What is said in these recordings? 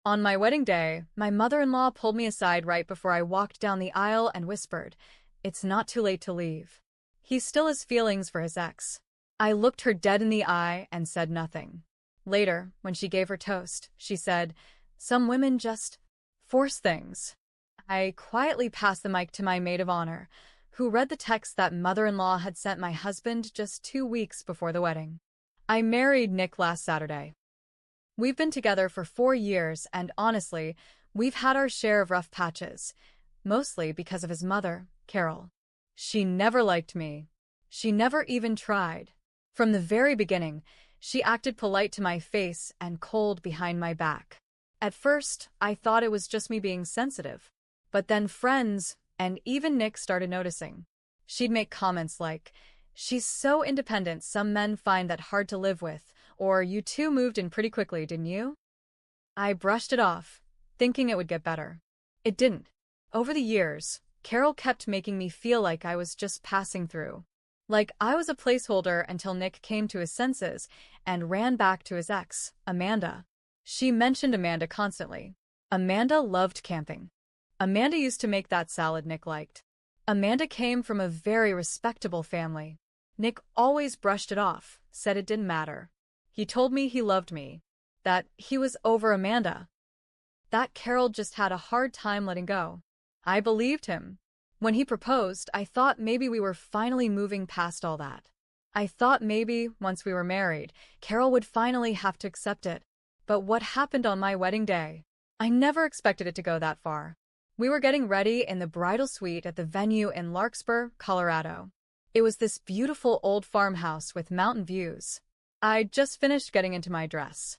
On my wedding day, my mother-in-law pulled me aside right before I walked down the aisle and whispered, "It's not too late to leave." He still has feelings for his ex. I looked her dead in the eye and said nothing. Later, when she gave her toast, she said, "Some women just force things." I quietly passed the mic to my maid of honor, who read the text that mother-in-law had sent my husband just 2 weeks before the wedding. I married Nick last Saturday. We've been together for 4 years, and honestly, we've had our share of rough patches, mostly because of his mother, Carol. She never liked me. She never even tried. From the very beginning, she acted polite to my face and cold behind my back. At first, I thought it was just me being sensitive. But then friends, and even Nick, started noticing. She'd make comments like, "She's so independent some men find that hard to live with," or "You two moved in pretty quickly, didn't you?" I brushed it off, thinking it would get better. It didn't. Over the years, Carol kept making me feel like I was just passing through. Like I was a placeholder until Nick came to his senses and ran back to his ex, Amanda. She mentioned Amanda constantly. Amanda loved camping. Amanda used to make that salad Nick liked. Amanda came from a very respectable family. Nick always brushed it off, said it didn't matter. He told me he loved me, that he was over Amanda, that Carol just had a hard time letting go. I believed him. When he proposed, I thought maybe we were finally moving past all that. I thought maybe, once we were married, Carol would finally have to accept it. But what happened on my wedding day? I never expected it to go that far. We were getting ready in the bridal suite at the venue in Larkspur, Colorado. It was this beautiful old farmhouse with mountain views. I'd just finished getting into my dress.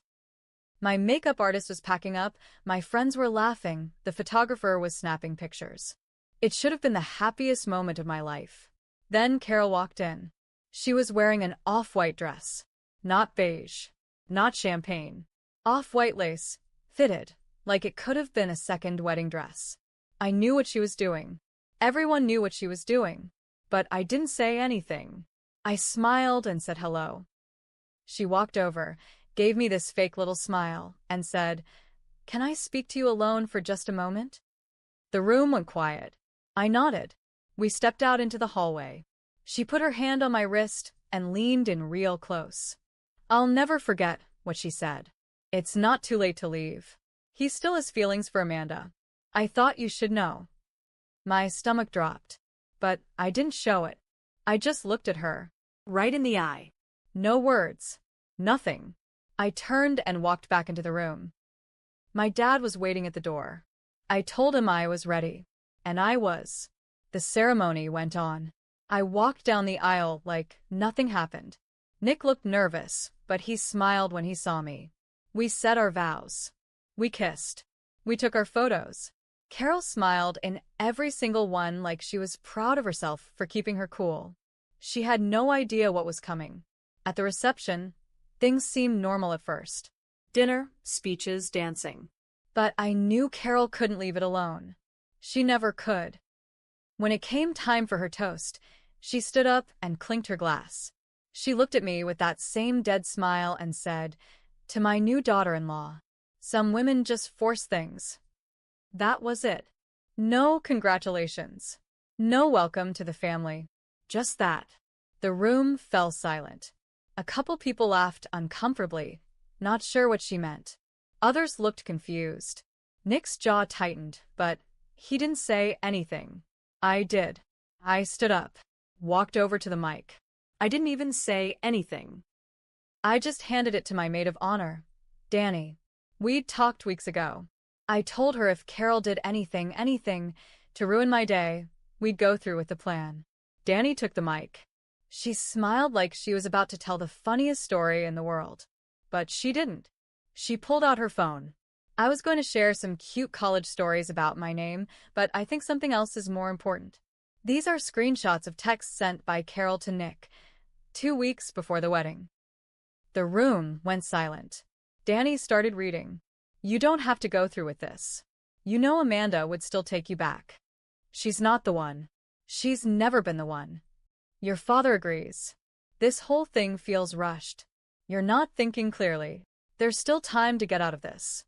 My makeup artist was packing up, my friends were laughing, the photographer was snapping pictures. It should have been the happiest moment of my life. Then Carol walked in. She was wearing an off-white dress. Not beige. Not champagne. Off-white lace, fitted, like it could have been a second wedding dress. I knew what she was doing. Everyone knew what she was doing. But I didn't say anything. I smiled and said hello. She walked over, gave me this fake little smile, and said, "Can I speak to you alone for just a moment?" The room went quiet. I nodded. We stepped out into the hallway. She put her hand on my wrist and leaned in real close. I'll never forget what she said. "It's not too late to leave. He still has feelings for Amanda. I thought you should know." My stomach dropped. But I didn't show it. I just looked at her, right in the eye. No words. Nothing. I turned and walked back into the room. My dad was waiting at the door. I told him I was ready. And I was. The ceremony went on. I walked down the aisle like nothing happened. Nick looked nervous, but he smiled when he saw me. We said our vows. We kissed. We took our photos. Carol smiled in every single one like she was proud of herself for keeping her cool. She had no idea what was coming. At the reception, things seemed normal at first. Dinner, speeches, dancing. But I knew Carol couldn't leave it alone. She never could. When it came time for her toast, she stood up and clinked her glass. She looked at me with that same dead smile and said, "To my new daughter-in-law, some women just force things." That was it. No congratulations. No welcome to the family. Just that. The room fell silent. A couple people laughed uncomfortably, not sure what she meant. Others looked confused. Nick's jaw tightened, but he didn't say anything. I did. I stood up, walked over to the mic. I didn't even say anything. I just handed it to my maid of honor, Danny. We'd talked weeks ago. I told her if Carol did anything to ruin my day, we'd go through with the plan. Danny took the mic. She smiled like she was about to tell the funniest story in the world. But she didn't. She pulled out her phone. I was going to share some cute college stories about my name, but I think something else is more important. These are screenshots of texts sent by Carol to Nick, 2 weeks before the wedding. The room went silent. Danny started reading. "You don't have to go through with this. You know Amanda would still take you back. She's not the one. She's never been the one. Your father agrees. This whole thing feels rushed. You're not thinking clearly. There's still time to get out of this.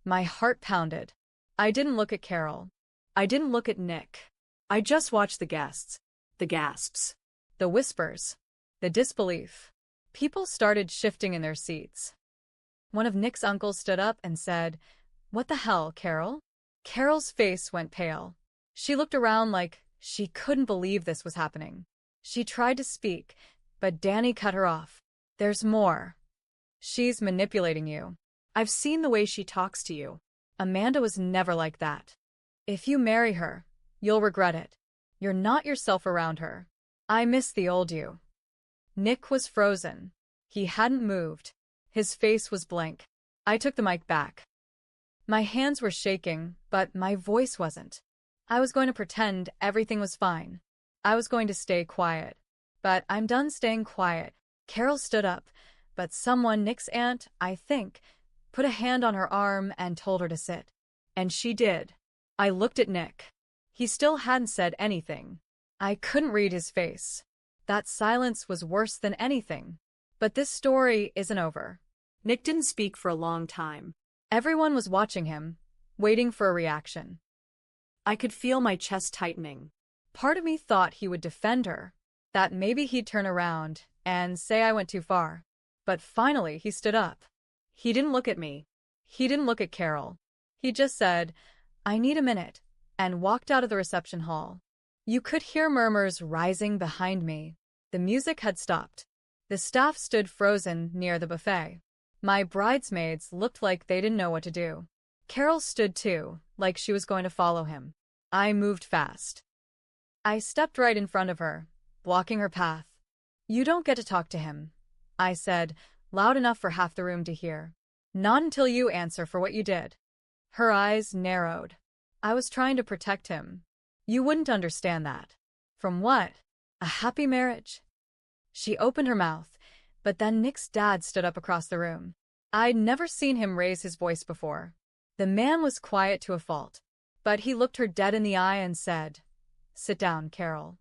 My heart pounded. I didn't look at Carol. I didn't look at Nick. I just watched the guests, the gasps, the whispers, the disbelief. People started shifting in their seats. One of Nick's uncles stood up and said, "What the hell, Carol?" Carol's face went pale. She looked around like she couldn't believe this was happening. She tried to speak, but Danny cut her off. "There's more. She's manipulating you. I've seen the way she talks to you. Amanda was never like that. If you marry her, you'll regret it. You're not yourself around her. I miss the old you." Nick was frozen. He hadn't moved. His face was blank. I took the mic back. My hands were shaking, but my voice wasn't. I was going to pretend everything was fine. I was going to stay quiet. But I'm done staying quiet. Carol stood up, but someone, Nick's aunt, I think, put a hand on her arm and told her to sit. And she did. I looked at Nick. He still hadn't said anything. I couldn't read his face. That silence was worse than anything. But this story isn't over. Nick didn't speak for a long time. Everyone was watching him, waiting for a reaction. I could feel my chest tightening. Part of me thought he would defend her, that maybe he'd turn around and say I went too far. But finally he stood up. He didn't look at me. He didn't look at Carol. He just said, "I need a minute," and walked out of the reception hall. You could hear murmurs rising behind me. The music had stopped. The staff stood frozen near the buffet. My bridesmaids looked like they didn't know what to do. Carol stood too, like she was going to follow him. I moved fast. I stepped right in front of her, blocking her path. "You don't get to talk to him," I said, loud enough for half the room to hear. "Not until you answer for what you did." Her eyes narrowed. I was trying to protect him. "You wouldn't understand that." "From what? A happy marriage?" She opened her mouth, but then Nick's dad stood up across the room. I'd never seen him raise his voice before. The man was quiet to a fault, but he looked her dead in the eye and said, "Sit down, Carol.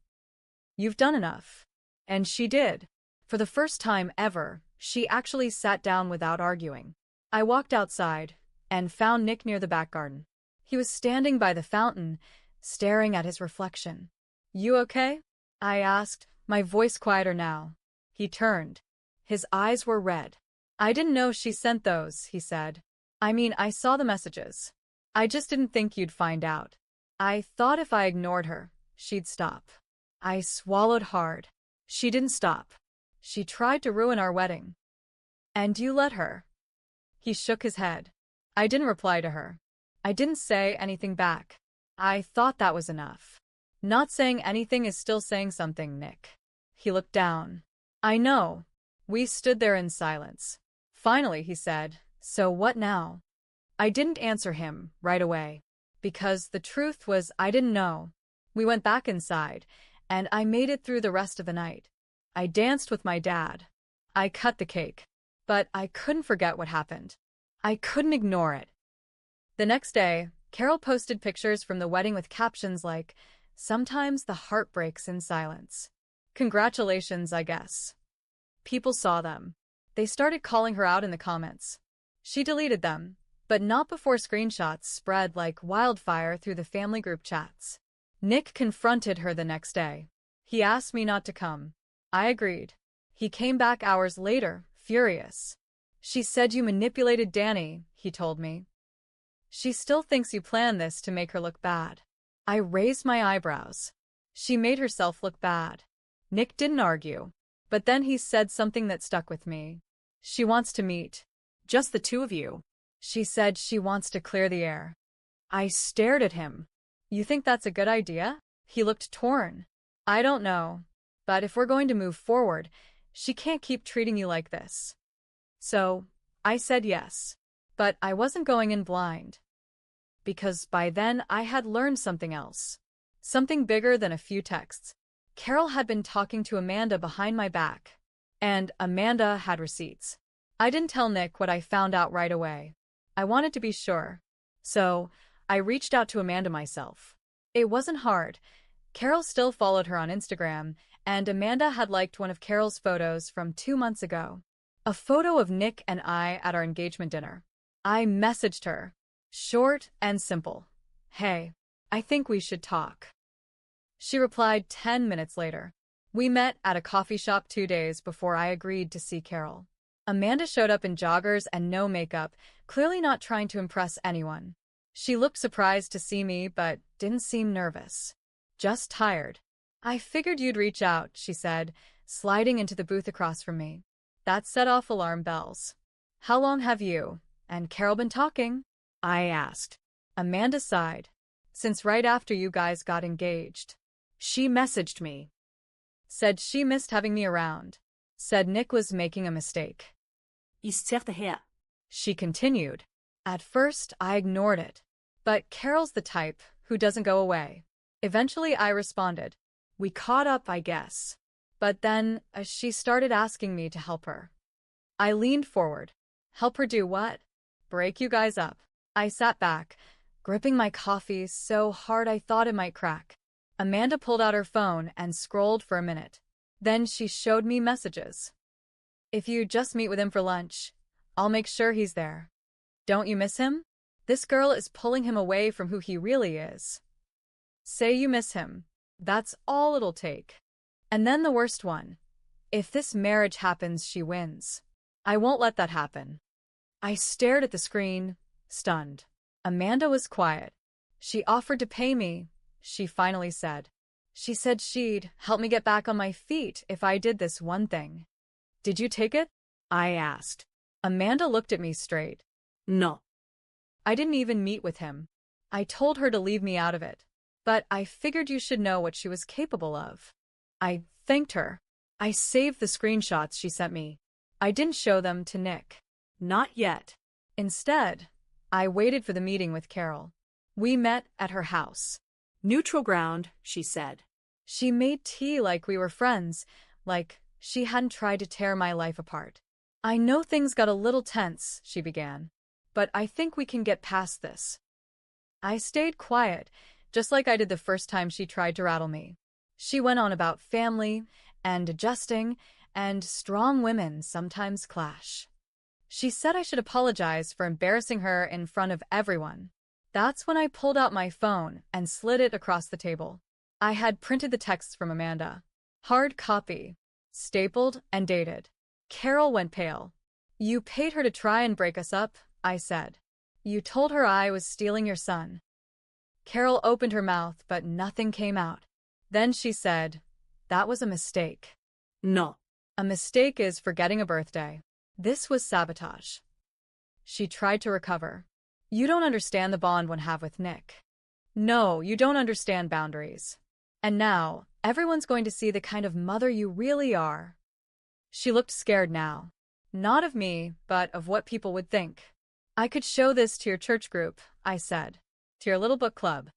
You've done enough." And she did. For the first time ever, she actually sat down without arguing. I walked outside and found Nick near the back garden. He was standing by the fountain, staring at his reflection. "You okay?" I asked, my voice quieter now. He turned. His eyes were red. "I didn't know she sent those," he said. "I mean, I saw the messages. I just didn't think you'd find out. I thought if I ignored her, she'd stop." I swallowed hard. She didn't stop. She tried to ruin our wedding. "And you let her?" He shook his head. I didn't reply to her. I didn't say anything back. I thought that was enough. Not saying anything is still saying something, Nick. He looked down. "I know." We stood there in silence. Finally, he said, "So what now?" I didn't answer him right away, because the truth was I didn't know. We went back inside, and I made it through the rest of the night. I danced with my dad. I cut the cake. But I couldn't forget what happened. I couldn't ignore it. The next day, Carol posted pictures from the wedding with captions like, "Sometimes the heart breaks in silence." Congratulations, I guess. People saw them. They started calling her out in the comments. She deleted them, but not before screenshots spread like wildfire through the family group chats. Nick confronted her the next day. He asked me not to come. I agreed. He came back hours later, furious. "She said you manipulated Danny," he told me. "She still thinks you planned this to make her look bad." I raised my eyebrows. She made herself look bad. Nick didn't argue, but then he said something that stuck with me. "She wants to meet. Just the two of you." She said she wants to clear the air. I stared at him. "You think that's a good idea?" He looked torn. "I don't know. But if we're going to move forward, she can't keep treating you like this." So, I said yes. But I wasn't going in blind. Because by then I had learned something else. Something bigger than a few texts. Carol had been talking to Amanda behind my back. And Amanda had receipts. I didn't tell Nick what I found out right away. I wanted to be sure. So, I reached out to Amanda myself. It wasn't hard. Carol still followed her on Instagram, and Amanda had liked one of Carol's photos from 2 months ago. A photo of Nick and I at our engagement dinner. I messaged her. Short and simple. Hey, I think we should talk. She replied 10 minutes later. We met at a coffee shop 2 days before I agreed to see Carol. Amanda showed up in joggers and no makeup, clearly not trying to impress anyone. She looked surprised to see me, but didn't seem nervous. Just tired. I figured you'd reach out, she said, sliding into the booth across from me. That set off alarm bells. How long have you and Carol been talking? I asked. Amanda sighed. Since right after you guys got engaged. She messaged me. Said she missed having me around. Said Nick was making a mistake. She continued. At first, I ignored it. But Carol's the type who doesn't go away. Eventually, I responded. We caught up, I guess. But then, she started asking me to help her. I leaned forward. Help her do what? Break you guys up. I sat back, gripping my coffee so hard I thought it might crack. Amanda pulled out her phone and scrolled for a minute. Then she showed me messages. If you just meet with him for lunch, I'll make sure he's there. Don't you miss him? This girl is pulling him away from who he really is. Say you miss him. That's all it'll take. And then the worst one. If this marriage happens, she wins. I won't let that happen. I stared at the screen, stunned. Amanda was quiet. She offered to pay me, she finally said. She said she'd help me get back on my feet if I did this one thing. Did you take it? I asked. Amanda looked at me straight. No. I didn't even meet with him. I told her to leave me out of it. But I figured you should know what she was capable of. I thanked her. I saved the screenshots she sent me. I didn't show them to Nick. Not yet. Instead, I waited for the meeting with Carol. We met at her house. Neutral ground, she said. She made tea like we were friends, like she hadn't tried to tear my life apart. I know things got a little tense, she began, but I think we can get past this. I stayed quiet, just like I did the first time she tried to rattle me. She went on about family and adjusting, and strong women sometimes clash. She said I should apologize for embarrassing her in front of everyone. That's when I pulled out my phone and slid it across the table. I had printed the texts from Amanda. Hard copy, stapled and dated. Carol went pale. You paid her to try and break us up, I said. You told her I was stealing your son. Carol opened her mouth, but nothing came out. Then she said, that was a mistake. No. A mistake is forgetting a birthday. This was sabotage. She tried to recover. You don't understand the bond one have with Nick. No, you don't understand boundaries. And now, everyone's going to see the kind of mother you really are. She looked scared now. Not of me, but of what people would think. I could show this to your church group, I said. To your little book club.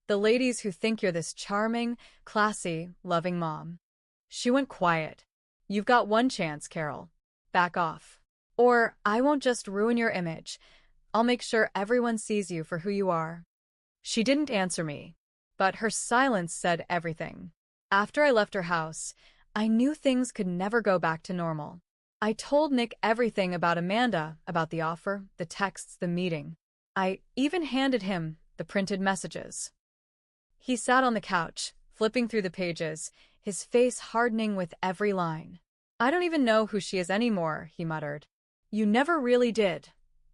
The ladies who think you're this charming, classy, loving mom. She went quiet. You've got one chance, Carol. Back off. Or I won't just ruin your image. I'll make sure everyone sees you for who you are. She didn't answer me, but her silence said everything. After I left her house, I knew things could never go back to normal. I told Nick everything about Amanda, about the offer, the texts, the meeting. I even handed him the printed messages. He sat on the couch, flipping through the pages, his face hardening with every line. I don't even know who she is anymore, he muttered. You never really did,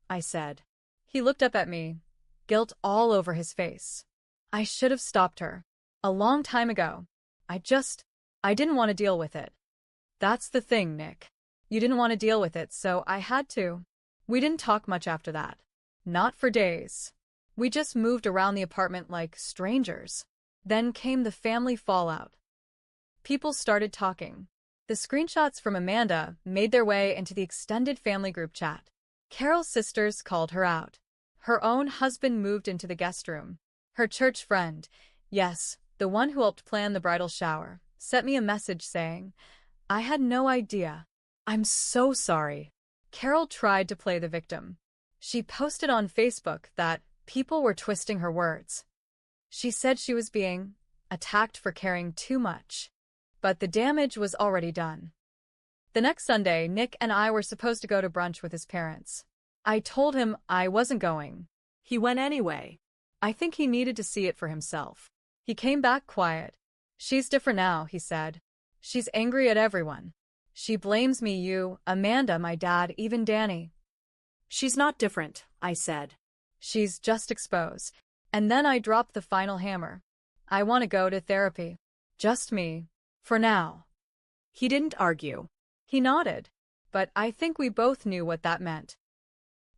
I said. He looked up at me, guilt all over his face. I should have stopped her. A long time ago. I didn't want to deal with it. That's the thing, Nick. You didn't want to deal with it, so I had to. We didn't talk much after that. Not for days. We just moved around the apartment like strangers. Then came the family fallout. People started talking. The screenshots from Amanda made their way into the extended family group chat. Carol's sisters called her out. Her own husband moved into the guest room. Her church friend, yes, the one who helped plan the bridal shower, sent me a message saying, I had no idea. I'm so sorry. Carol tried to play the victim. She posted on Facebook that people were twisting her words. She said she was being attacked for caring too much. But the damage was already done. The next Sunday, Nick and I were supposed to go to brunch with his parents. I told him I wasn't going. He went anyway. I think he needed to see it for himself. He came back quiet. She's different now, he said. She's angry at everyone. She blames me, you, Amanda, my dad, even Danny. She's not different, I said. She's just exposed. And then I dropped the final hammer. I want to go to therapy. Just me. For now. He didn't argue. He nodded. But I think we both knew what that meant.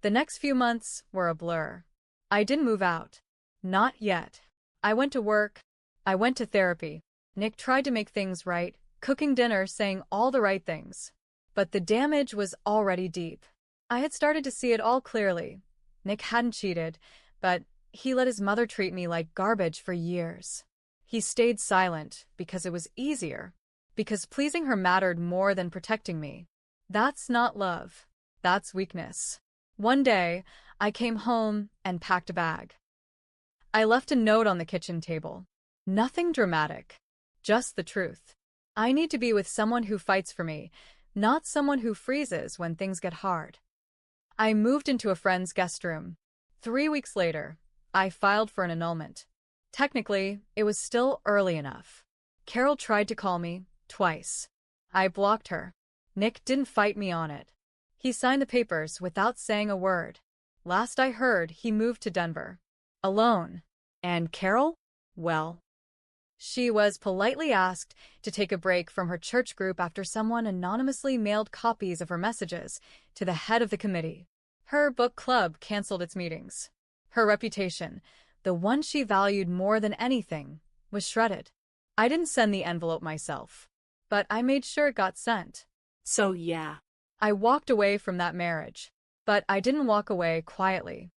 The next few months were a blur. I didn't move out. Not yet. I went to work. I went to therapy. Nick tried to make things right, cooking dinner, saying all the right things. But the damage was already deep. I had started to see it all clearly. Nick hadn't cheated, but he let his mother treat me like garbage for years. He stayed silent because it was easier, because pleasing her mattered more than protecting me. That's not love. That's weakness. One day, I came home and packed a bag. I left a note on the kitchen table. Nothing dramatic. Just the truth. I need to be with someone who fights for me, not someone who freezes when things get hard. I moved into a friend's guest room. 3 weeks later, I filed for an annulment. Technically, it was still early enough. Carol tried to call me, twice. I blocked her. Nick didn't fight me on it. He signed the papers without saying a word. Last I heard, he moved to Denver. Alone. And Carol? Well, she was politely asked to take a break from her church group after someone anonymously mailed copies of her messages to the head of the committee. Her book club canceled its meetings. Her reputation, the one she valued more than anything, was shredded. I didn't send the envelope myself, but I made sure it got sent. So yeah. I walked away from that marriage, but I didn't walk away quietly.